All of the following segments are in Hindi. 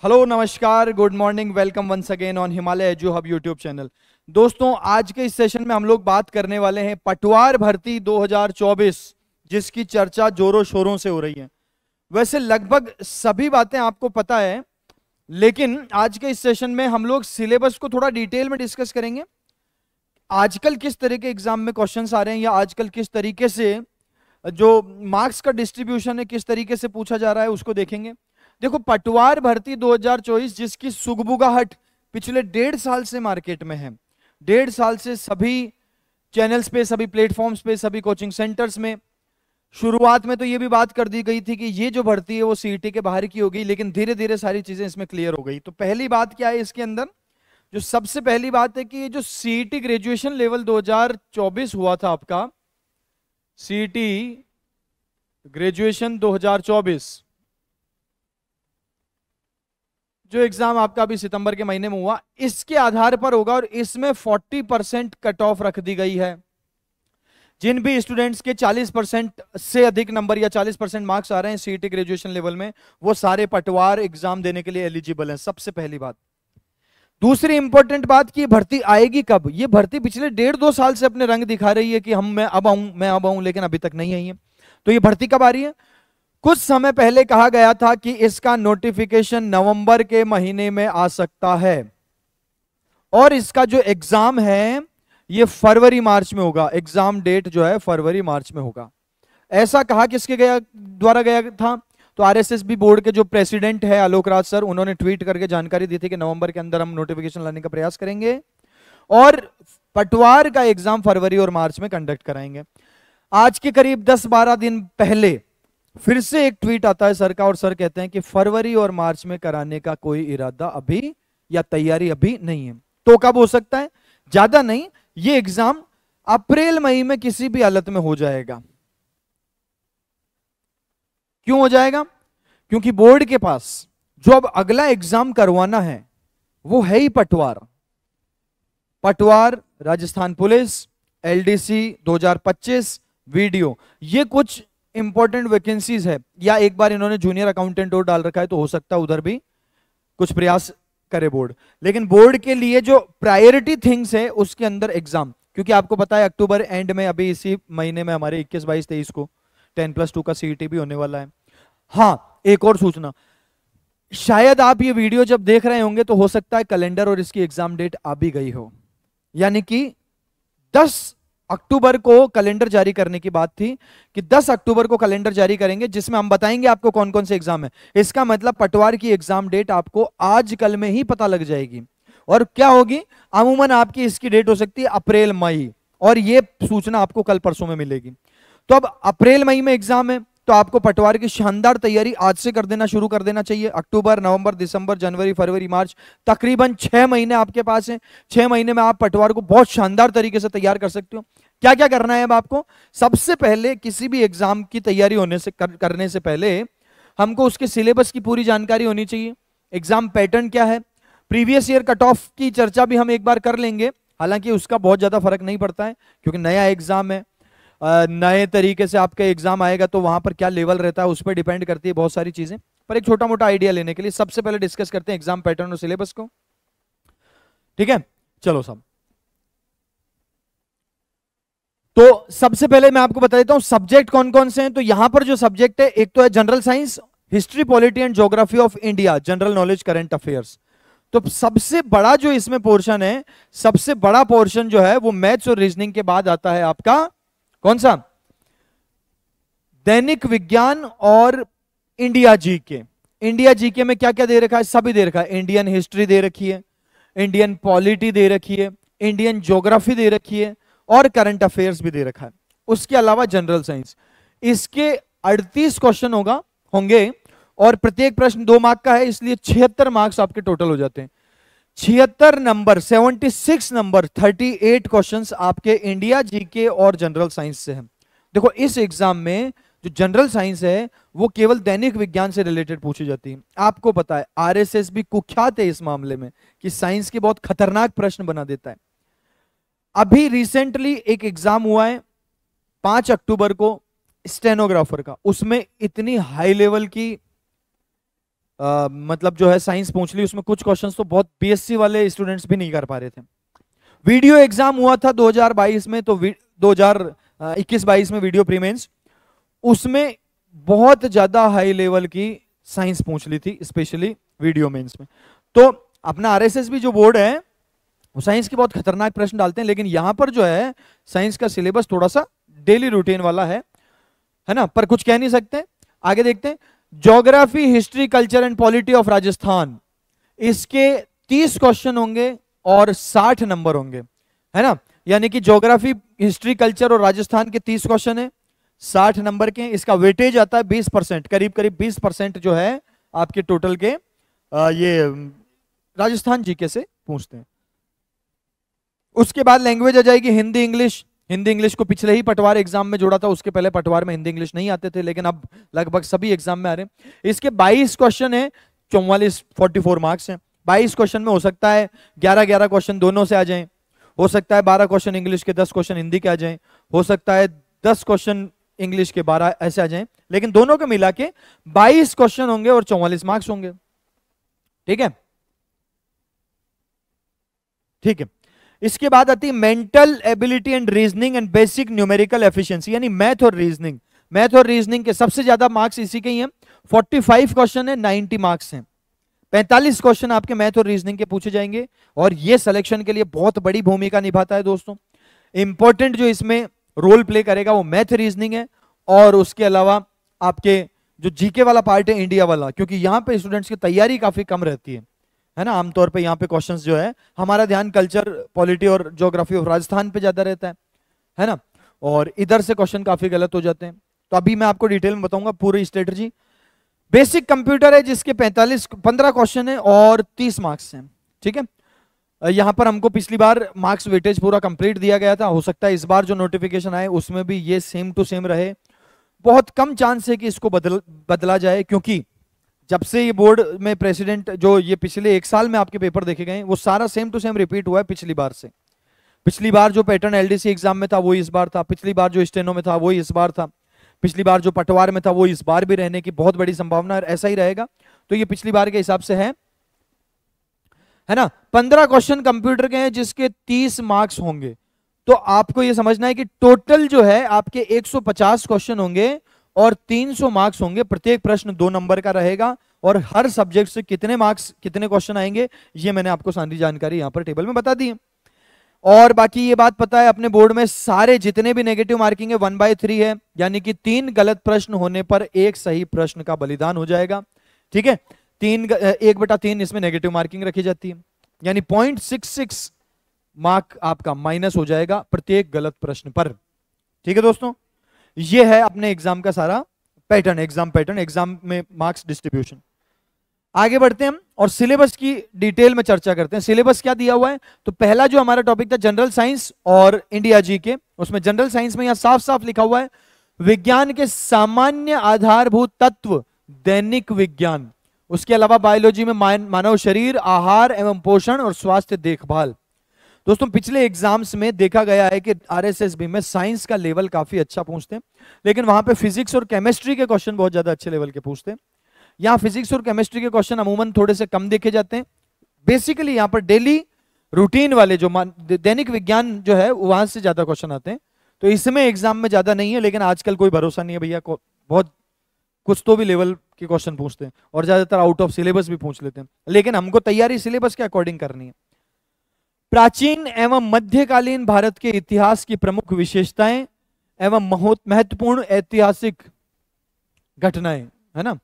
हेलो नमस्कार good morning welcome once again on Himalaya edu hub YouTube channel. दोस्तों आज के इस सेशन में हम लोग बात करने वाले हैं पटवार भर्ती 2024 जिसकी चर्चा जोरों शोरों से हो रही है। वैसे लगभग सभी बातें आपको पता है, लेकिन आज के इस सेशन में हम लोग सिलेबस को थोड़ा डिटेल में डिस्कस करेंगे। आजकल किस तरह के एग्जाम में क्वेश्चंस आ रहे हैं या आजकल किस तरीके से जो मार्क्स का डिस्ट्रीब्यूशन है किस तरीके से पूछा जा रहा है उसको देखेंगे। देखो पटवार भर्ती 2024 जिसकी सुगबुगाहट पिछले 1.5 साल से मार्केट में है, 1.5 साल से सभी चैनल्स पे, सभी प्लेटफॉर्म्स पे, सभी कोचिंग सेंटर्स में। शुरुआत में तो ये भी बात कर दी गई थी कि ये जो भर्ती है वो सीईटी के बाहर की होगी, लेकिन धीरे धीरे सारी चीजें इसमें क्लियर हो गई। तो पहली बात क्या है इसके अंदर, जो सबसे पहली बात है कि ये जो सीईटी ग्रेजुएशन लेवल 2024 हुआ था आपका, सीईटी ग्रेजुएशन 2024 जो एग्जाम आपका अभी सितंबर के महीने में हुआ, इसके आधार पर होगा और इसमें 40% कट ऑफ रख दी गई है। जिन भी स्टूडेंट्स के 40% से अधिक नंबर या 40% मार्क्स आ रहे हैं सीईटी ग्रेजुएशन लेवल में, वो सारे पटवार एग्जाम देने के लिए एलिजिबल हैं। सबसे पहली बात। दूसरी इंपॉर्टेंट बात कि भर्ती आएगी कब। ये भर्ती पिछले 1.5-2 साल से अपने रंग दिखा रही है कि मैं अब आऊं, लेकिन अभी तक नहीं आई है। तो ये भर्ती कब आ रही है? कुछ समय पहले कहा गया था कि इसका नोटिफिकेशन नवंबर के महीने में आ सकता है और इसका जो एग्जाम है ये फरवरी मार्च में होगा। एग्जाम डेट जो है फरवरी मार्च में होगा, ऐसा कहा किसके द्वारा गया था? तो आरएसएसबी बोर्ड के जो प्रेसिडेंट है आलोक राज सर, उन्होंने ट्वीट करके जानकारी दी थी कि नवंबर के अंदर हम नोटिफिकेशन लाने का प्रयास करेंगे और पटवार का एग्जाम फरवरी और मार्च में कंडक्ट कराएंगे। आज के करीब 10-12 दिन पहले फिर से एक ट्वीट आता है सर का और सर कहते हैं कि फरवरी और मार्च में कराने का कोई इरादा अभी या तैयारी अभी नहीं है। तो कब हो सकता है? ज्यादा नहीं, ये एग्जाम अप्रैल मई में किसी भी हालत में हो जाएगा। क्यों हो जाएगा? क्योंकि बोर्ड के पास जो अब अगला एग्जाम करवाना है वो है ही पटवार राजस्थान पुलिस, एलडीसी 2025 वीडियो, ये कुछ इंपॉर्टेंट वैकेंसीज है। या एक बार इन्होंने जूनियर अकाउंटेंट और डाल रखा है तो हो सकता है उधर भी कुछ प्रयास करे बोर्ड। लेकिन बोर्ड के लिए जो प्रायोरिटी थिंग्स है उसके अंदर एग्जाम, क्योंकि आपको पता है अक्टूबर एंड में अभी इसी महीने में हमारे 21, 22, 23 को 10+2 का सीईटी भी होने वाला है। हाँ, एक और सूचना, शायद आप ये वीडियो जब देख रहे होंगे तो हो सकता है कैलेंडर और इसकी एग्जाम डेट आ भी गई हो, यानी कि 10 अक्टूबर को कैलेंडर जारी करने की बात थी कि 10 अक्टूबर को कैलेंडर जारी करेंगे जिसमें हम बताएंगे आपको कौन कौन से एग्जाम है। इसका मतलब पटवार की एग्जाम डेट आपको आज कल में ही पता लग जाएगी। और क्या होगी? अमूमन आपकी इसकी डेट हो सकती है अप्रैल मई, और ये सूचना आपको कल परसों में मिलेगी। तो अब अप्रैल मई में एग्जाम है तो आपको पटवार की शानदार तैयारी आज से कर देना शुरू कर देना चाहिए। अक्टूबर, नवंबर, दिसंबर, जनवरी, फरवरी, मार्च, तकरीबन 6 महीने आपके पास हैं। 6 महीने में आप पटवार को बहुत शानदार तरीके से तैयार कर सकते हो। क्या क्या करना है अब आपको? सबसे पहले किसी भी एग्जाम की तैयारी करने से पहले हमको उसके सिलेबस की पूरी जानकारी होनी चाहिए। एग्जाम पैटर्न क्या है, प्रीवियस ईयर कट ऑफ की चर्चा भी हम एक बार कर लेंगे, हालांकि उसका बहुत ज्यादा फर्क नहीं पड़ता है क्योंकि नया एग्जाम है, नए तरीके से आपका एग्जाम आएगा तो वहां पर क्या लेवल रहता है उस पर डिपेंड करती है बहुत सारी चीजें। पर एक छोटा मोटा आइडिया लेने के लिए सबसे पहले डिस्कस करते हैं एग्जाम पैटर्न और सिलेबस को। ठीक है, चलो सब। तो सबसे पहले मैं आपको बता देता हूं सब्जेक्ट कौन कौन से हैं। तो यहां पर जो सब्जेक्ट है, एक तो है general science, history, polity and geography of India, general knowledge, current affairs. तो सबसे बड़ा जो इसमें पोर्शन है, सबसे बड़ा पोर्शन जो है वो मैथ्स और रीजनिंग के बाद आता है आपका कौन सा? दैनिक विज्ञान और इंडिया जीके। इंडिया जीके में क्या क्या दे रखा है? सभी दे रखा है। इंडियन हिस्ट्री दे रखी है, इंडियन पॉलिटी दे रखी है, इंडियन ज्योग्राफी दे रखी है और करंट अफेयर्स भी दे रखा है। उसके अलावा जनरल साइंस। इसके 38 क्वेश्चन होंगे और प्रत्येक प्रश्न 2 मार्क का है, इसलिए 76 मार्क्स आपके टोटल हो जाते हैं। 76 नंबर, 76 नंबर, 38 क्वेश्चंस आपके इंडिया जीके और जनरल साइंस से हैं। देखो इस एग्जाम में जो जनरल साइंस है वो केवल दैनिक विज्ञान से रिलेटेड पूछी जाती है। आपको पता है आरएसएस भी कुख्यात है इस मामले में कि साइंस के बहुत खतरनाक प्रश्न बना देता है। अभी रिसेंटली एक एग्जाम हुआ है 5 अक्टूबर को स्टेनोग्राफर का, उसमें इतनी हाई लेवल की मतलब जो है साइंस पूछ ली, उसमें कुछ क्वेश्चंस तो बहुत बीएससी वाले स्टूडेंट्स भी नहीं कर पा रहे थे। वीडियो एग्जाम हुआ था 2022 में, तो 2021-22 में वीडियो प्रीमेंस, उसमें बहुत ज्यादा हाई लेवल की साइंस पूछ ली थी, स्पेशली वीडियो मेंस में। तो अपना आरएसएस भी जो बोर्ड है वो साइंस के बहुत खतरनाक प्रश्न डालते हैं, लेकिन यहां पर जो है साइंस का सिलेबस थोड़ा सा डेली रूटीन वाला है ना, पर कुछ कह नहीं सकते। आगे देखते हैं, geography, history, culture and polity of Rajasthan, इसके 30 क्वेश्चन होंगे और 60 नंबर होंगे, है ना। यानी कि ज्योग्राफी, हिस्ट्री, कल्चर और राजस्थान के 30 क्वेश्चन है, 60 नंबर के। इसका वेटेज आता है 20%, करीब करीब 20% जो है आपके टोटल के ये राजस्थान जीके से पूछते हैं। उसके बाद लैंग्वेज आ जाएगी हिंदी इंग्लिश। हिंदी इंग्लिश को पिछले ही पटवार एग्जाम में जोड़ा था, उसके पहले पटवार में हिंदी इंग्लिश नहीं आते थे, लेकिन अब लगभग सभी एग्जाम में आ रहे हैं। इसके 22 क्वेश्चन है, 44 मार्क्स हैं। 22 क्वेश्चन में हो सकता है 11 क्वेश्चन दोनों से आ जाएं, हो सकता है 12 क्वेश्चन इंग्लिश के, 10 क्वेश्चन हिंदी के आ जाएं, हो सकता है 10 क्वेश्चन इंग्लिश के 12 ऐसे आ जाएं, लेकिन दोनों को मिला के 22 क्वेश्चन होंगे और 44 मार्क्स होंगे। ठीक है, ठीक है। इसके बाद आती है mental ability and reasoning and basic numerical efficiency, यानी मैथ और रीजनिंग। मैथ और रीजनिंग के सबसे ज्यादा मार्क्स इसी के ही हैं, 45 क्वेश्चन है, 90 मार्क्स हैं। 45 क्वेश्चन आपके मैथ और रीजनिंग के पूछे जाएंगे, और ये सिलेक्शन के लिए बहुत बड़ी भूमिका निभाता है दोस्तों। इंपॉर्टेंट जो इसमें रोल प्ले करेगा वो मैथ रीजनिंग है, और उसके अलावा आपके जो जीके वाला पार्ट है इंडिया वाला, क्योंकि यहां पे स्टूडेंट्स की तैयारी काफी कम रहती है ना। आमतौर पे यहाँ पे क्वेश्चंस जो है, हमारा ध्यान कल्चर, पॉलिटी और ज्योग्राफी ऑफ राजस्थान पे ज्यादा रहता है ना, और इधर से क्वेश्चन काफी गलत हो जाते हैं। तो अभी मैं आपको डिटेल में बताऊंगा पूरी स्ट्रेटजी। बेसिक कंप्यूटर है जिसके 15 क्वेश्चन है और 30 मार्क्स हैं। ठीक है, यहां पर हमको पिछली बार मार्क्स वेटेज पूरा कंप्लीट दिया गया था, हो सकता है इस बार जो नोटिफिकेशन आए उसमें भी ये सेम टू सेम रहे। बहुत कम चांस है कि इसको बदला जाए, क्योंकि जब से ये बोर्ड में प्रेसिडेंट जो ये पिछले 1 साल में आपके पेपर देखे गए वो सारा सेम टू सेम रिपीट हुआ है पिछली बार से। पिछली बार जो पैटर्न एलडीसी एग्जाम में था वो इस बार था, पिछली बार जो स्टेनो में था वो इस बार था, पिछली बार जो पटवार में था वो इस बार भी रहने की बहुत बड़ी संभावना है, ऐसा ही रहेगा। तो ये पिछली बार के हिसाब से है ना। 15 क्वेश्चन कंप्यूटर के हैं जिसके 30 मार्क्स होंगे। तो आपको ये समझना है कि टोटल जो है आपके 150 क्वेश्चन होंगे और 300 मार्क्स होंगे। प्रत्येक प्रश्न 2 नंबर का रहेगा, और हर सब्जेक्ट से कितने मार्क्स, कितने क्वेश्चन आएंगे, ये मैंने आपको सारी जानकारी यहां पर टेबल में बता दी है। और बाकी ये बात पता है अपने बोर्ड में सारे जितने भी नेगेटिव मार्किंग है 1/3 है, यानी कि 3 गलत प्रश्न होने पर 1 सही प्रश्न का बलिदान हो जाएगा। ठीक है, 1/3 इसमें नेगेटिव मार्किंग रखी जाती है, यानी 0.66 मार्क आपका माइनस हो जाएगा प्रत्येक गलत प्रश्न पर। ठीक है दोस्तों, ये है अपने एग्जाम का सारा पैटर्न, एग्जाम में मार्क्स डिस्ट्रीब्यूशन। आगे बढ़ते हैं हम और सिलेबस की डिटेल में चर्चा करते हैं। सिलेबस क्या दिया हुआ है, तो पहला जो हमारा टॉपिक था जनरल साइंस और इंडिया जी के, उसमें जनरल साइंस में यहां साफ साफ लिखा हुआ है विज्ञान के सामान्य आधारभूत तत्व, दैनिक विज्ञान। उसके अलावा बायोलॉजी में मानव शरीर, आहार एवं पोषण और स्वास्थ्य देखभाल। दोस्तों पिछले एग्जाम्स में देखा गया है कि आरएसएसबी में साइंस का लेवल काफी अच्छा पूछते हैं, लेकिन वहां पे फिजिक्स और केमिस्ट्री के क्वेश्चन बहुत ज्यादा अच्छे लेवल के पूछते हैं। यहाँ फिजिक्स और केमिस्ट्री के क्वेश्चन अमूमन थोड़े से कम देखे जाते हैं। बेसिकली यहाँ पर डेली रूटीन वाले जो दैनिक विज्ञान जो है वहां से ज्यादा क्वेश्चन आते हैं, तो इसमें एग्जाम में ज्यादा नहीं है, लेकिन आजकल कोई भरोसा नहीं है भैया, बहुत कुछ तो भी लेवल के क्वेश्चन पूछते हैं और ज्यादातर आउट ऑफ सिलेबस भी पूछ लेते हैं, लेकिन हमको तैयारी सिलेबस के अकॉर्डिंग करनी है। प्राचीन एवं मध्यकालीन भारत के इतिहास की प्रमुख विशेषताएं एवं महत्वपूर्ण ऐतिहासिक घटनाएं, है ना,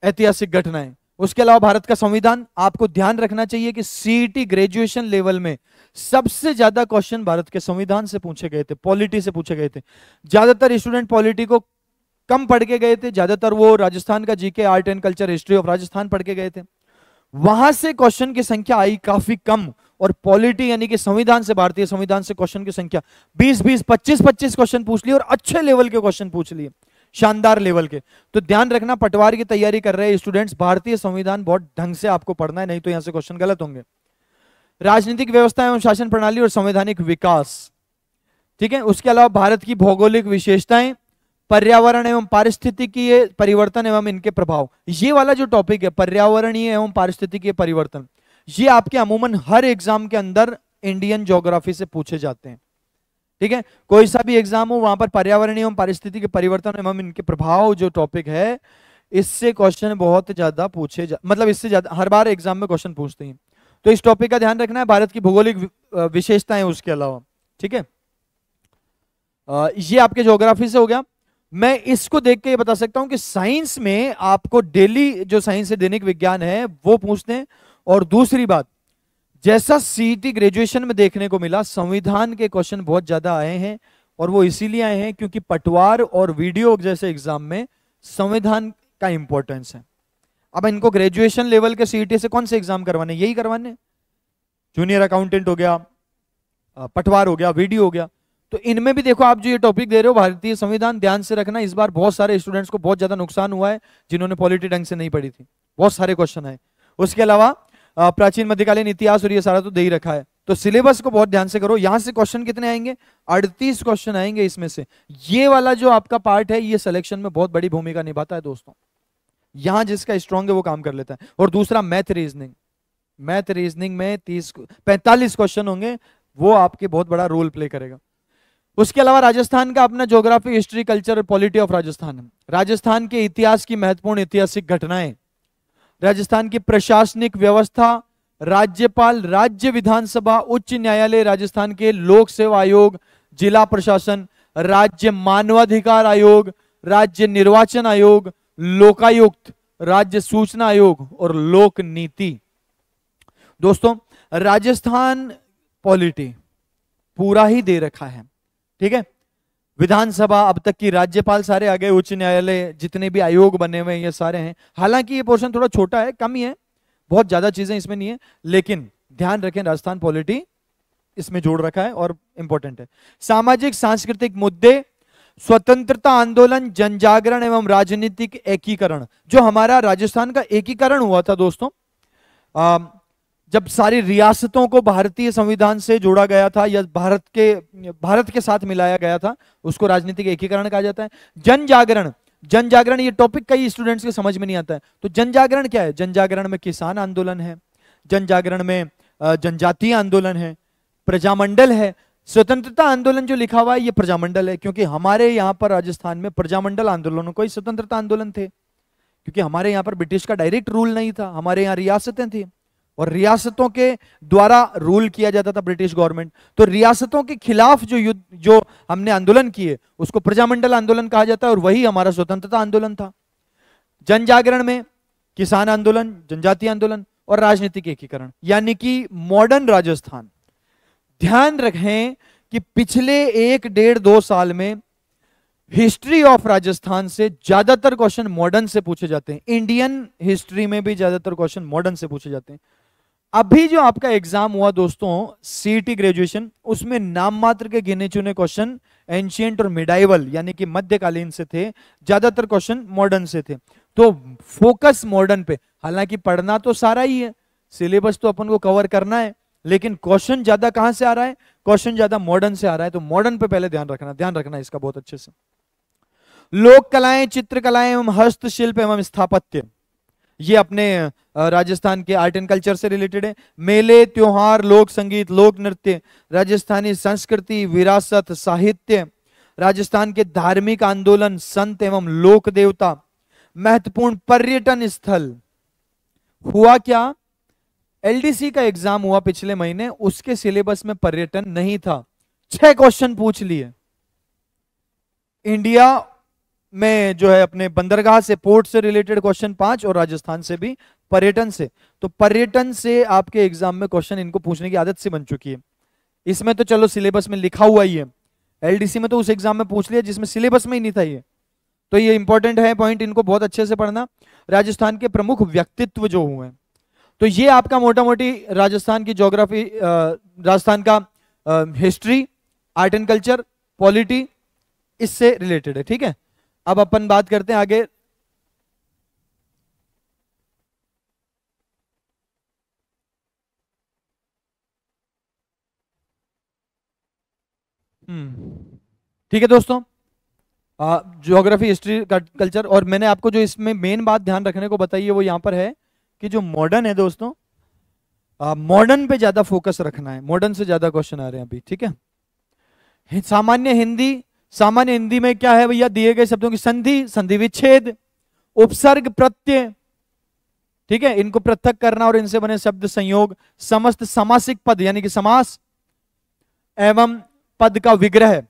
ऐतिहासिक घटनाएं। उसके अलावा भारत का संविधान, आपको ध्यान रखना चाहिए कि सीईटी ग्रेजुएशन लेवल में सबसे ज्यादा क्वेश्चन भारत के संविधान से पूछे गए थे, पॉलिटी से पूछे गए थे। ज्यादातर स्टूडेंट पॉलिटी को कम पढ़ के गए थे, ज्यादातर वो राजस्थान का GK, art and culture, history of Rajasthan पढ़ के गए थे। वहां से क्वेश्चन की संख्या आई काफी कम, और पॉलिटी यानी कि संविधान से, भारतीय संविधान से क्वेश्चन की संख्या 20-20, 25-25 क्वेश्चन पूछ लिए और अच्छे लेवल के क्वेश्चन पूछ लिए, शानदार लेवल के। तो ध्यान रखना, पटवार की तैयारी कर रहे स्टूडेंट्स, भारतीय संविधान बहुत ढंग से आपको पढ़ना है, नहीं तो यहां से क्वेश्चन गलत होंगे। राजनीतिक व्यवस्था एवं शासन प्रणाली और संवैधानिक विकास, ठीक है। उसके अलावा भारत की भौगोलिक विशेषताएं, पर्यावरण एवं पारिस्थितिकीय परिवर्तन एवं इनके प्रभाव। ये वाला जो टॉपिक है पर्यावरणीय एवं पारिस्थितिकीय परिवर्तन, ये आपके अमूमन हर एग्जाम के अंदर इंडियन ज्योग्राफी से पूछे जाते हैं। ठीक है, कोई सा भी एग्जाम हो वहां पर पर्यावरणीय एवं पारिस्थितिकीय परिवर्तन एवं इनके प्रभाव जो टॉपिक है, इससे क्वेश्चन बहुत ज्यादा मतलब इससे ज्यादा हर बार एग्जाम में क्वेश्चन पूछते हैं। तो इस टॉपिक का ध्यान रखना है, भारत की भौगोलिक विशेषताएं उसके अलावा। ठीक है, ये आपके ज्योग्राफी से हो गया। मैं इसको देख के ये बता सकता हूं कि साइंस में आपको डेली जो साइंस है दैनिक विज्ञान है वो पूछते हैं। और दूसरी बात, जैसा सीईटी ग्रेजुएशन में देखने को मिला, संविधान के क्वेश्चन बहुत ज्यादा आए हैं, और वो इसीलिए आए हैं क्योंकि पटवार और वीडियो जैसे एग्जाम में संविधान का इंपॉर्टेंस है। अब इनको ग्रेजुएशन लेवल के सीईटी से कौन से एग्जाम करवाने, यही करवाने, जूनियर अकाउंटेंट हो गया, पटवार हो गया, वीडियो हो गया। तो इनमें भी देखो आप जो ये टॉपिक दे रहे हो भारतीय संविधान, ध्यान से रखना, इस बार बहुत सारे स्टूडेंट्स को बहुत ज्यादा नुकसान हुआ है जिन्होंने पॉलिटी ढंग से नहीं पढ़ी थी, बहुत सारे क्वेश्चन आए। उसके अलावा प्राचीन मध्यकालीन इतिहास और ये सारा तो दे ही रखा है। तो सिलेबस को बहुत ध्यान से करो। यहां से क्वेश्चन कितने आएंगे, 38 क्वेश्चन आएंगे इसमें से। ये वाला जो आपका पार्ट है ये सिलेक्शन में बहुत बड़ी भूमिका निभाता है दोस्तों। यहां जिसका स्ट्रांग है वो काम कर लेता है। और दूसरा मैथ रीजनिंग, मैथ रीजनिंग में 45 क्वेश्चन होंगे, वो आपके बहुत बड़ा रोल प्ले करेगा। उसके अलावा राजस्थान का अपना ज्योग्राफी, हिस्ट्री, कल्चर और पॉलिटी ऑफ राजस्थान, राजस्थान के इतिहास की महत्वपूर्ण ऐतिहासिक घटनाएं, राजस्थान की प्रशासनिक व्यवस्था, राज्यपाल, राज्य विधानसभा, उच्च न्यायालय, राजस्थान के लोक सेवा आयोग, जिला प्रशासन, राज्य मानवाधिकार आयोग, राज्य निर्वाचन आयोग, लोकायुक्त, राज्य सूचना आयोग और लोक नीति। दोस्तों राजस्थान पॉलिटी पूरा ही दे रखा है। ठीक है, विधानसभा, अब तक की राज्यपाल सारे आ गए, उच्च न्यायालय, जितने भी आयोग बने हुए हैं ये सारे हैं। हालांकि ये पोर्शन थोड़ा छोटा है, कम ही है, बहुत ज्यादा चीजें इसमें नहीं है, लेकिन ध्यान रखें राजस्थान पॉलिटी इसमें जोड़ रखा है और इंपॉर्टेंट है। सामाजिक सांस्कृतिक मुद्दे, स्वतंत्रता आंदोलन, जनजागरण एवं राजनीतिक एकीकरण। जो हमारा राजस्थान का एकीकरण हुआ था दोस्तों, जब सारी रियासतों को भारतीय संविधान से जोड़ा गया था या भारत के साथ मिलाया गया था, उसको राजनीतिक एकीकरण कहा जाता है। जनजागरण, जनजागरण ये टॉपिक कई स्टूडेंट्स के समझ में नहीं आता है। तो जनजागरण क्या है, जनजागरण में किसान आंदोलन है, जनजागरण में जनजातीय आंदोलन है, प्रजामंडल है। स्वतंत्रता आंदोलन जो लिखा हुआ है ये प्रजामंडल है, क्योंकि हमारे यहाँ पर राजस्थान में प्रजामंडल आंदोलनों को ही स्वतंत्रता आंदोलन थे, क्योंकि हमारे यहाँ पर ब्रिटिश का डायरेक्ट रूल नहीं था, हमारे यहाँ रियासतें थी और रियासतों के द्वारा रूल किया जाता था ब्रिटिश गवर्नमेंट। तो रियासतों के खिलाफ जो युद्ध, जो हमने आंदोलन किए, उसको प्रजामंडल आंदोलन कहा जाता है, और वही हमारा स्वतंत्रता आंदोलन था। जनजागरण में किसान आंदोलन, जनजातीय आंदोलन और राजनीतिक एकीकरण, यानी कि मॉडर्न राजस्थान। ध्यान रखें कि पिछले 1-1.5-2 साल में हिस्ट्री ऑफ राजस्थान से ज्यादातर क्वेश्चन मॉडर्न से पूछे जाते हैं, इंडियन हिस्ट्री में भी ज्यादातर क्वेश्चन मॉडर्न से पूछे जाते हैं। अभी जो आपका एग्जाम हुआ दोस्तों सीईटी ग्रेजुएशन, उसमें नाम मात्र के गिने चुने क्वेश्चन एंशियंट और मिडाइवल यानी कि मध्यकालीन से थे, ज्यादातर क्वेश्चन मॉडर्न से थे। तो फोकस मॉडर्न पे, हालांकि पढ़ना तो सारा ही है, सिलेबस तो अपन को कवर करना है, लेकिन क्वेश्चन ज्यादा कहां से आ रहा है, क्वेश्चन ज्यादा मॉडर्न से आ रहा है। तो मॉडर्न पे पहले ध्यान रखना इसका बहुत अच्छे से। लोक कलाएं, चित्रकलाएं एवं हस्तशिल्प एवं स्थापत्य, ये अपने राजस्थान के आर्ट एंड कल्चर से रिलेटेड है। मेले, त्योहार, लोक संगीत, लोक नृत्य, राजस्थानी संस्कृति, विरासत, साहित्य, राजस्थान के धार्मिक आंदोलन, संत एवं लोक देवता, महत्वपूर्ण पर्यटन स्थल। हुआ क्या, एलडीसी का एग्जाम हुआ पिछले महीने, उसके सिलेबस में पर्यटन नहीं था, 6 क्वेश्चन पूछ लिए। इंडिया में जो है अपने बंदरगाह से, पोर्ट से रिलेटेड क्वेश्चन 5 और राजस्थान से भी पर्यटन से। तो पर्यटन से आपके एग्जाम में क्वेश्चन इनको पूछने की आदत से बन चुकी है। इसमें तो चलो सिलेबस में लिखा हुआ ही है, एलडीसी में तो उस एग्जाम में पूछ लिया जिसमें सिलेबस में ही नहीं था ये। तो ये इंपॉर्टेंट है पॉइंट, इनको बहुत अच्छे से पढ़ना। राजस्थान के प्रमुख व्यक्तित्व जो हुए, तो ये आपका मोटा मोटी राजस्थान की ज्योग्राफी, राजस्थान का history, art and culture, polity, इससे रिलेटेड है। ठीक है, अब अपन बात करते हैं आगे। ठीक है दोस्तों, ज्योग्राफी, हिस्ट्री, कल्चर। और मैंने आपको जो इसमें मेन बात ध्यान रखने को बताई है वो यहाँ पर है कि जो मॉडर्न है दोस्तों, मॉडर्न पे ज्यादा फोकस रखना है, मॉडर्न से ज्यादा क्वेश्चन आ रहे हैं अभी, ठीक है। सामान्य हिंदी, सामान्य हिंदी में क्या है भैया, दिए गए शब्दों की संधि, संधि विच्छेद, उपसर्ग, प्रत्यय, ठीक है, इनको पृथक करना और इनसे बने शब्द संयोग, समस्त समासिक पद यानी कि समास एवं पद का विग्रह,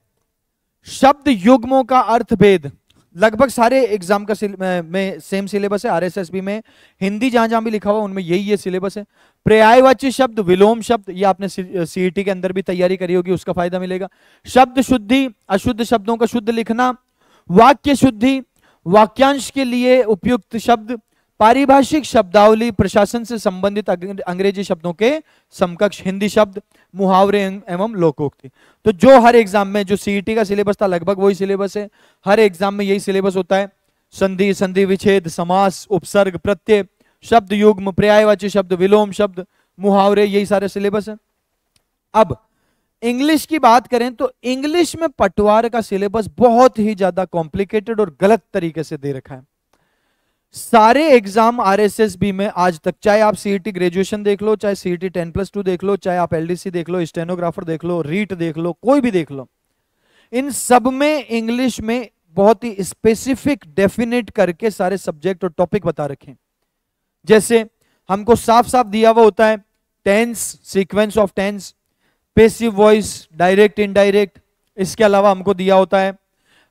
शब्द युग्मों का अर्थ भेद। लगभग सारे एग्जाम का में सेम सिलेबस है, आरएसएसबी में हिंदी जहां जहां भी लिखा हुआ उनमें यही ये सिलेबस है। पर्यायवाची शब्द, विलोम शब्द, ये आपने सीईटी के अंदर भी तैयारी करी होगी, उसका फायदा मिलेगा। शब्द शुद्धि, अशुद्ध शब्दों का शुद्ध लिखना। वाक्य शुद्धि, वाक्यांश के लिए उपयुक्त शब्द। पारिभाषिक शब्दावली, प्रशासन से संबंधित अंग्रेजी शब्दों के समकक्ष हिंदी शब्द, मुहावरे एवं लोकोक्ति। तो जो हर एग्जाम में जो सीईटी का सिलेबस था लगभग वही सिलेबस है, हर एग्जाम में यही सिलेबस होता है। संधि, संधि विच्छेद, समास, उपसर्ग, प्रत्यय, शब्द युग्म, पर्यायवाची शब्द, विलोम शब्द, मुहावरे, यही सारे सिलेबस है। अब इंग्लिश की बात करें तो इंग्लिश में पटवार का सिलेबस बहुत ही ज्यादा कॉम्प्लिकेटेड और गलत तरीके से दे रखा है। सारे एग्जाम आरएसएसबी में आज तक, चाहे आप सीईटी ग्रेजुएशन देख लो, चाहे सीईटी 10+2 देख लो, चाहे आप एलडीसी देख लो, स्टेनोग्राफर देख लो, रीट देख लो, कोई भी देख लो, इन सब में इंग्लिश में बहुत ही स्पेसिफिक डेफिनेट करके सारे सब्जेक्ट और टॉपिक बता रखे हैं। जैसे हमको साफ साफ दिया हुआ होता है tense, sequence of tense, passive voice, direct indirect. इसके अलावा हमको दिया होता है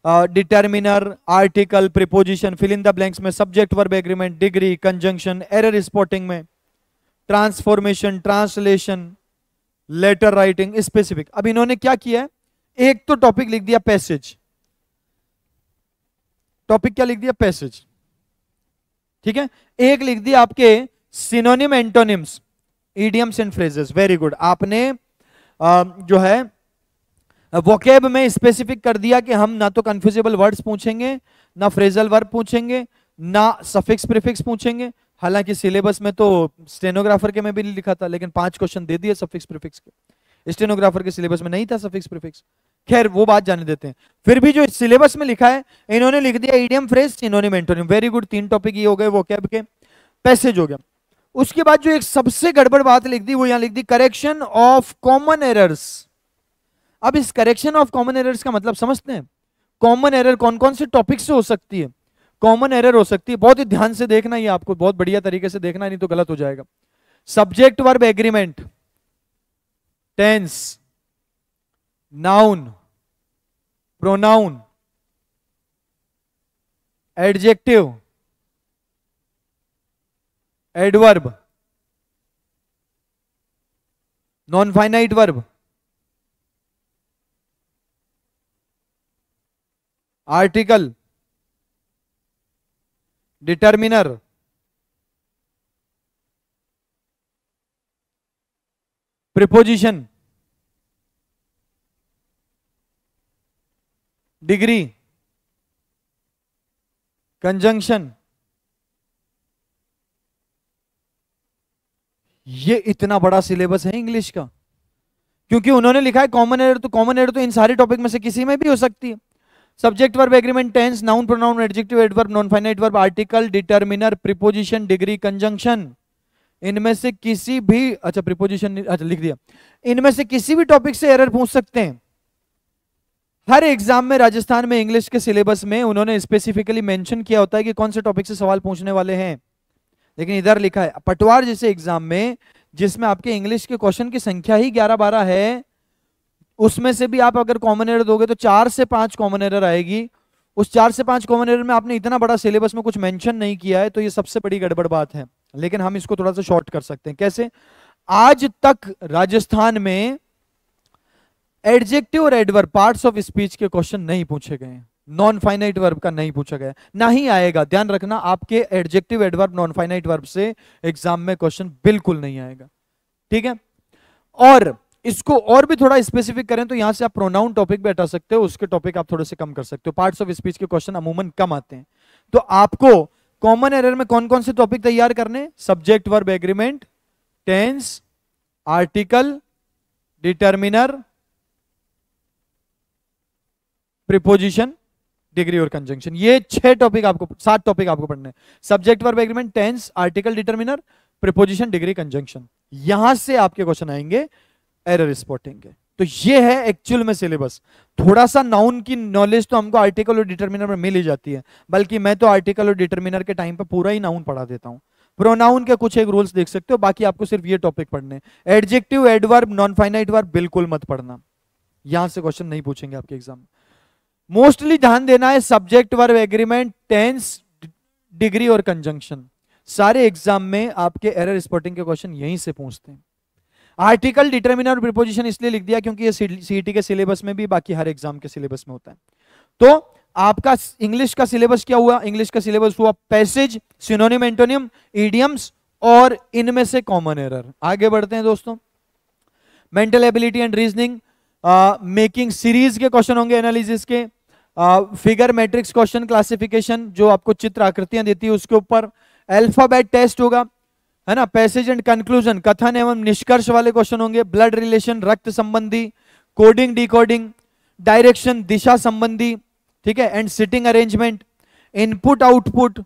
determiner, article, preposition, fill in the blanks में subject verb agreement, degree, conjunction, error spotting में transformation, translation, letter writing, specific. अब इन्होंने क्या किया है, एक तो टॉपिक लिख दिया पैसेज, टॉपिक क्या लिख दिया, पैसेज, ठीक है। एक लिख दिया आपके synonym antonyms, idioms and phrases, very good. आपने जो है वोकेब में स्पेसिफिक कर दिया कि हम ना तो कंफ्यूजेबल वर्ड्स पूछेंगे, ना फ्रेजल वर्ब पूछेंगे, ना सफिक्स प्रीफिक्स पूछेंगे। हालांकि सिलेबस में तो स्टेनोग्राफर के में भी लिखा था, लेकिन 5 क्वेश्चन दे दिए सफिक्स प्रीफिक्स के, स्टेनोग्राफर के सिलेबस में नहीं था सफिक्स प्रीफिक्स। खैर वो बात जाने देते हैं। फिर भी जो सिलेबस में लिखा है इन्होंने लिख दिया idiom, phrase, synonym, antonym, very good. 3 topic ये हो गए वोकेब के, पैसेज हो गया। उसके बाद जो एक सबसे गड़बड़ बात लिख दी वो यहां लिख दी करेक्शन ऑफ कॉमन एरर्स। अब इस करेक्शन ऑफ कॉमन एरर्स का मतलब समझते हैं। कॉमन एरर कौन कौन से टॉपिक से हो सकती है, कॉमन एरर हो सकती है, बहुत ही ध्यान से देखना, ये आपको बहुत बढ़िया तरीके से देखना, नहीं तो गलत हो जाएगा। Subject verb agreement, tense, noun, pronoun, adjective, adverb, non finite verb, article, determiner, preposition, degree, conjunction. ये इतना बड़ा सिलेबस है इंग्लिश का, क्योंकि उन्होंने लिखा है कॉमन एरर, तो कॉमन एरर तो इन सारे टॉपिक में से किसी में भी हो सकती है। Subject verb agreement, tense, noun, pronoun, adjective, adverb, non finite verb, article, determiner, preposition, degree, conjunction, इनमें से किसी भी, अच्छा प्रीपोजिशन अच्छा लिख दिया, इनमें से किसी भी टॉपिक से एरर पूछ सकते हैं। हर एग्जाम में राजस्थान में इंग्लिश के सिलेबस में उन्होंने स्पेसिफिकली मेंशन किया होता है कि कौन से टॉपिक से सवाल पूछने वाले हैं, लेकिन इधर लिखा है पटवार जैसे एग्जाम में जिसमें आपके इंग्लिश के क्वेश्चन की संख्या ही 11-12 है, उसमें से भी आप अगर कॉमन एरर दोगे तो 4 से 5 कॉमन एरर आएगी। उस 4 से 5 कॉमन एरर में आपने इतना बड़ा सिलेबस में कुछ मेंशन नहीं किया है, तो ये सबसे बड़ी गड़बड़ बात है। लेकिन हम इसको थोड़ा सा शॉर्ट कर सकते हैं। कैसे? आज तक राजस्थान में एडजेक्टिव और एडवर्ब पार्ट्स ऑफ स्पीच के क्वेश्चन नहीं पूछे गए हैं, नॉन फाइनाइट वर्ब का नहीं पूछा गया, ना ही आएगा। ध्यान रखना, आपके adjective, adverb, non finite verb से एग्जाम में क्वेश्चन बिल्कुल नहीं आएगा, ठीक है। और इसको और भी थोड़ा स्पेसिफिक करें तो यहां से आप प्रोनाउन टॉपिक भी हटा सकते हो, उसके टॉपिक आप थोड़े से कम कर सकते हो। पार्ट्स ऑफ स्पीच के क्वेश्चन अमूमन कम आते हैं। तो आपको कॉमन एरर में कौन कौन से टॉपिक तैयार करने? Subject verb agreement, tense, article, determiner, preposition, degree और कंजंक्शन। ये 6 टॉपिक आपको, 7 टॉपिक आपको पढ़ने हैं। Subject verb agreement, tense, article determiner, preposition, degree, conjunction. यहां से आपके क्वेश्चन आएंगे एरर स्पॉटिंग के। तो ये है एक्चुअल में सिलेबस। थोड़ा सा नाउन की नॉलेज तो हमको आर्टिकल और डिटरमिनर में मिल ही जाती है, बल्कि मैं तो आर्टिकल और डिटरमिनर के टाइम पे पूरा ही नाउन पढ़ा देता हूं। प्रोनाउन के कुछ एक रूल्स देख सकते हो, बाकी आपको सिर्फ ये टॉपिक पढ़ने। Adjective, adverb, non finite verb बिल्कुल मत पढ़ना, यहां से क्वेश्चन नहीं पूछेंगे आपके एग्जाम में। मोस्टली ध्यान देना है subject verb agreement, tense, degree और कंजंक्शन। सारे एग्जाम में आपके एरर स्पॉटिंग के क्वेश्चन यहीं से पूछते हैं। आर्टिकल, डिटरमिनर और प्रीपोजिशन इसलिए लिख दिया क्योंकि ये सीईटी के सिलेबस में भी, बाकी हर एग्जाम के सिलेबस में होता है। तो आपका इंग्लिश का सिलेबस क्या हुआ? इंग्लिश का सिलेबस हुआ पैसेज, सिनोनिम, एंटोनिम, इडियम्स और इनमें से कॉमन एरर। आगे बढ़ते हैं दोस्तों। Mental ability and reasoning, making series के क्वेश्चन होंगे, एनालिसिस के, फिगर मैट्रिक्स क्वेश्चन, क्लासिफिकेशन जो आपको चित्र आकृतियां देती है उसके ऊपर, अल्फाबेट टेस्ट होगा, है ना, पैसेज एंड कंक्लूजन, कथन एवं निष्कर्ष वाले क्वेश्चन होंगे, ब्लड रिलेशन, रक्त संबंधी, कोडिंग, डिकोडिंग, डायरेक्शन, दिशा संबंधी, ठीक है, and sitting arrangement, input output,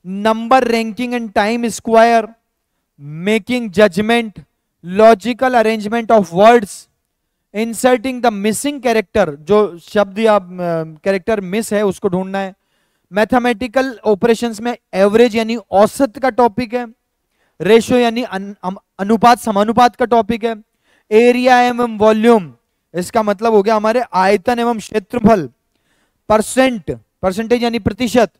number, ranking and time square, making judgement, logical arrangement of words, inserting the missing character, जो शब्द या कैरेक्टर मिस है उसको ढूंढना है, मैथमेटिकल ऑपरेशंस में एवरेज यानी औसत का टॉपिक है, रेशियो यानी अनुपात समानुपात का टॉपिक है, एरिया एवं वॉल्यूम इसका मतलब हो गया हमारे आयतन एवं क्षेत्रफल, परसेंटेज यानी प्रतिशत,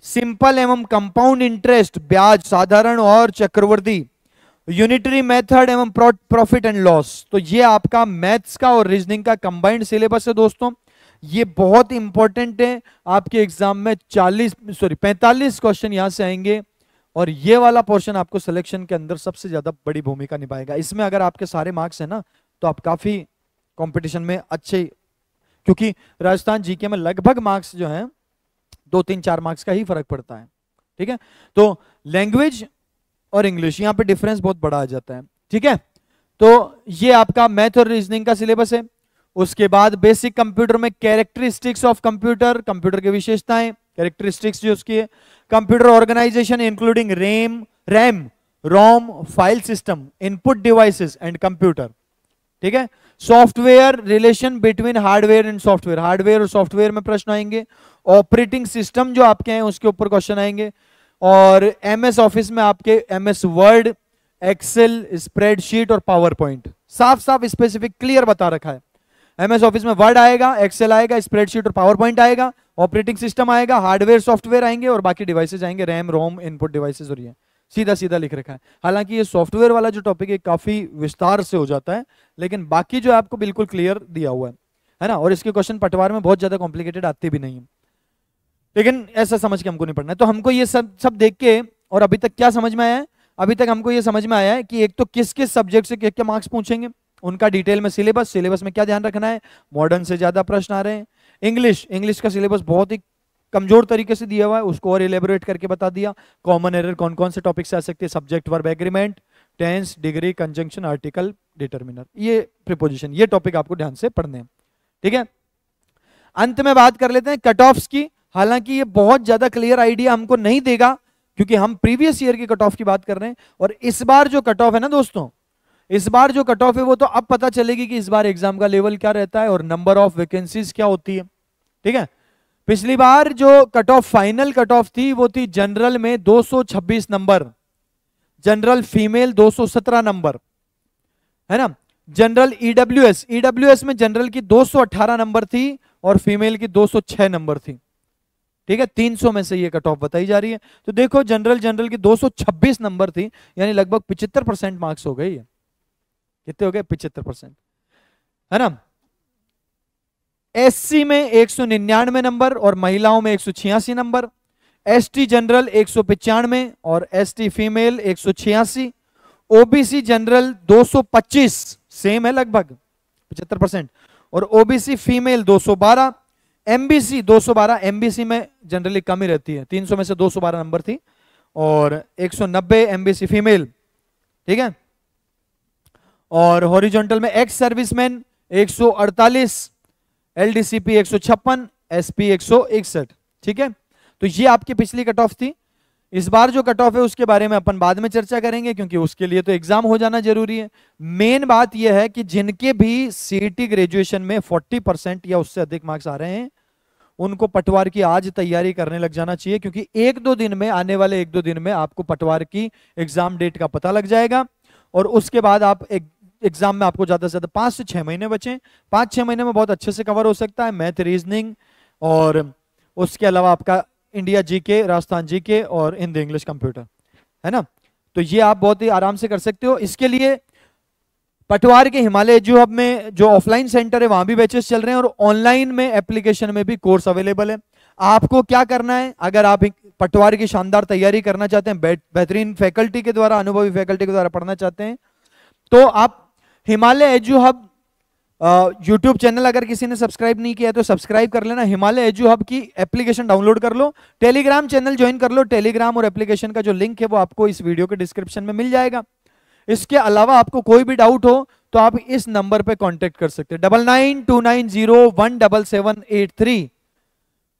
सिंपल एवं कंपाउंड इंटरेस्ट ब्याज साधारण और चक्रवृद्धि, यूनिटरी मेथड एवं प्रॉफिट एंड लॉस। तो ये आपका मैथ्स का और रीजनिंग का कंबाइंड सिलेबस है दोस्तों। ये बहुत इंपॉर्टेंट है, आपके एग्जाम में 45 क्वेश्चन यहां से आएंगे और ये वाला पोर्शन आपको सिलेक्शन के अंदर सबसे ज्यादा बड़ी भूमिका निभाएगा। इसमें अगर आपके सारे मार्क्स है ना तो आप काफी कंपटीशन में अच्छे, क्योंकि राजस्थान जीके में लगभग मार्क्स जो हैं 2-3-4 मार्क्स का ही फर्क पड़ता है, ठीक है। तो लैंग्वेज और इंग्लिश यहां पे डिफरेंस बहुत बड़ा आ जाता है, ठीक है। तो ये आपका मैथ और रीजनिंग का सिलेबस है। उसके बाद बेसिक कंप्यूटर में कैरेक्टरिस्टिक्स ऑफ कंप्यूटर, कंप्यूटर की विशेषताएं, कैरेक्टरिस्टिक्स जो उसकी है, computer organisation including RAM, ROM, file system, input devices and computer, ठीक है। Software, relation between hardware and software, hardware और सॉफ्टवेयर में प्रश्न आएंगे। ऑपरेटिंग सिस्टम जो आपके हैं उसके ऊपर क्वेश्चन आएंगे। और एमएस ऑफिस में आपके एमएस वर्ड, एक्सेल, स्प्रेडशीट और पावर पॉइंट साफ साफ स्पेसिफिक क्लियर बता रखा है। एमएस ऑफिस में वर्ड आएगा, एक्सेल आएगा, स्प्रेडशीट और पावर पॉइंट आएगा, ऑपरेटिंग सिस्टम आएगा, हार्डवेयर सॉफ्टवेयर आएंगे और बाकी डिवाइसेज आएंगे, रैम, रोम, इनपुट डिवाइसेज। और ये सीधा सीधा लिख रखा है। हालांकि ये सॉफ्टवेयर वाला जो टॉपिक है काफी विस्तार से हो जाता है, लेकिन बाकी जो आपको बिल्कुल क्लियर दिया हुआ है ना। और इसके क्वेश्चन पटवार में बहुत ज्यादा कॉम्प्लिकेटेड आते भी नहीं है, लेकिन ऐसा समझ के हमको नहीं पढ़ना है। तो हमको ये सब देख के, और अभी तक क्या समझ में आया है? अभी तक हमको ये समझ में आया है कि एक तो किस किस सब्जेक्ट से क्या क्या मार्क्स पूछेंगे, उनका डिटेल में सिलेबस में क्या ध्यान रखना है, मॉडर्न से ज्यादा प्रश्न आ रहे हैं। इंग्लिश का सिलेबस बहुत ही कमजोर तरीके से दिया हुआ है, उसको और इलेबोरेट करके बता दिया। कॉमन एरर कौन कौन से टॉपिक से आ सकते हैं, subject verb agreement, tense, degree, conjunction, article, determiner, ये प्रीपोजिशन, ये टॉपिक आपको ध्यान से पढ़ने हैं, ठीक है। अंत में बात कर लेते हैं कट ऑफ्स की। हालांकि ये बहुत ज्यादा क्लियर आइडिया हमको नहीं देगा क्योंकि हम प्रीवियस ईयर की कट ऑफ की बात कर रहे हैं, और इस बार जो कट ऑफ है ना दोस्तों, इस बार जो कट ऑफ है वो तो अब पता चलेगी कि इस बार एग्जाम का लेवल क्या रहता है और नंबर ऑफ वैकेंसीज क्या होती है, ठीक है। पिछली बार जो cut off, final cut off थी वो थी जनरल में 226 नंबर, जनरल फीमेल 217 नंबर, है ना। जनरल ईडब्ल्यूएस में जनरल की 218 नंबर थी और फीमेल की 206 नंबर थी, ठीक है। 300 में से ये कट ऑफ बताई जा रही है। तो देखो जनरल की 226 नंबर थी, यानी लगभग 75% मार्क्स हो गए। कितने हो गए? 75%, है ना। एससी में 199 नंबर और महिलाओं में 186 नंबर, एसटी जनरल 195 और ST female 186, OBC general 225, same है लगभग 75%, और ओबीसी फीमेल 212, एमबीसी 212, एमबीसी में जनरली कम ही रहती है, 300 में से 212 नंबर थी, और 190 एमबीसी फीमेल, ठीक है। और हॉरिजॉन्टल में एक्स सर्विसमैन 148, एलडीसीपी 156, SP 161। ठीक है, तो ये आपकी पिछली कट ऑफ थी। इस बार जो कट ऑफ है उसके बारे में अपन बाद में चर्चा करेंगे, क्योंकि उसके लिए तो एग्जाम हो जाना जरूरी है। मेन बात यह है कि जिनके भी सीईटी ग्रेजुएशन में 40% या उससे अधिक मार्क्स आ रहे हैं, उनको पटवार की आज तैयारी करने लग जाना चाहिए, क्योंकि एक दो दिन में, आने वाले एक दो दिन में आपको पटवार की एग्जाम डेट का पता लग जाएगा। और उसके बाद आप एग्जाम में आपको ज्यादा से ज्यादा 5 से 6 महीने बचे। 5-6 महीने में बहुत अच्छे से कवर हो सकता है मैथ, रीजनिंग, और उसके अलावा आपका इंडिया जीके, राजस्थान जीके और हिंदी इंग्लिश कंप्यूटर, है ना। तो ये आप बहुत ही आराम से कर सकते हो। इसके लिए पटवार के हिमालय एजू हब में जो ऑफलाइन सेंटर है वहां भी बैचेस चल रहे हैं, और ऑनलाइन में एप्लीकेशन में भी कोर्स अवेलेबल है। आपको क्या करना है, अगर आप पटवार की शानदार तैयारी करना चाहते हैं, बेहतरीन फैकल्टी के द्वारा, अनुभवी फैकल्टी के द्वारा पढ़ना चाहते हैं, तो आप Himalaya edu hub YouTube channel अगर किसी ने सब्सक्राइब नहीं किया तो सब्सक्राइब कर लेना। हिमालय एजू हब की एप्लीकेशन डाउनलोड कर लो, टेलीग्राम चैनल ज्वाइन कर लो। टेलीग्राम और एप्लीकेशन का जो लिंक है वो आपको इस वीडियो के डिस्क्रिप्शन में मिल जाएगा। इसके अलावा आपको कोई भी डाउट हो तो आप इस नंबर पे कांटेक्ट कर सकते हैं, 9929017783,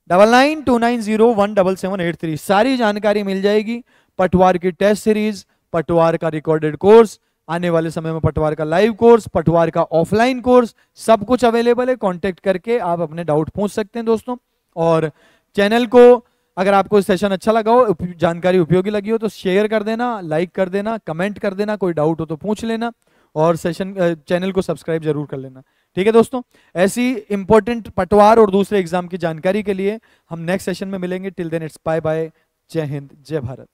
9929017783। सारी जानकारी मिल जाएगी। पटवार की टेस्ट सीरीज, पटवार का रिकॉर्डेड कोर्स, आने वाले समय में पटवार का लाइव कोर्स, पटवार का ऑफलाइन कोर्स, सब कुछ अवेलेबल है। कांटेक्ट करके आप अपने डाउट पूछ सकते हैं दोस्तों। और चैनल को, अगर आपको सेशन अच्छा लगा हो, जानकारी उपयोगी लगी हो, तो शेयर कर देना, लाइक कर देना, कमेंट कर देना, कोई डाउट हो तो पूछ लेना, और चैनल को सब्सक्राइब जरूर कर लेना। ठीक है दोस्तों, ऐसी इंपॉर्टेंट पटवार और दूसरे एग्जाम की जानकारी के लिए हम नेक्स्ट सेशन में मिलेंगे। Till then it's bye bye. जय हिंद, जय भारत।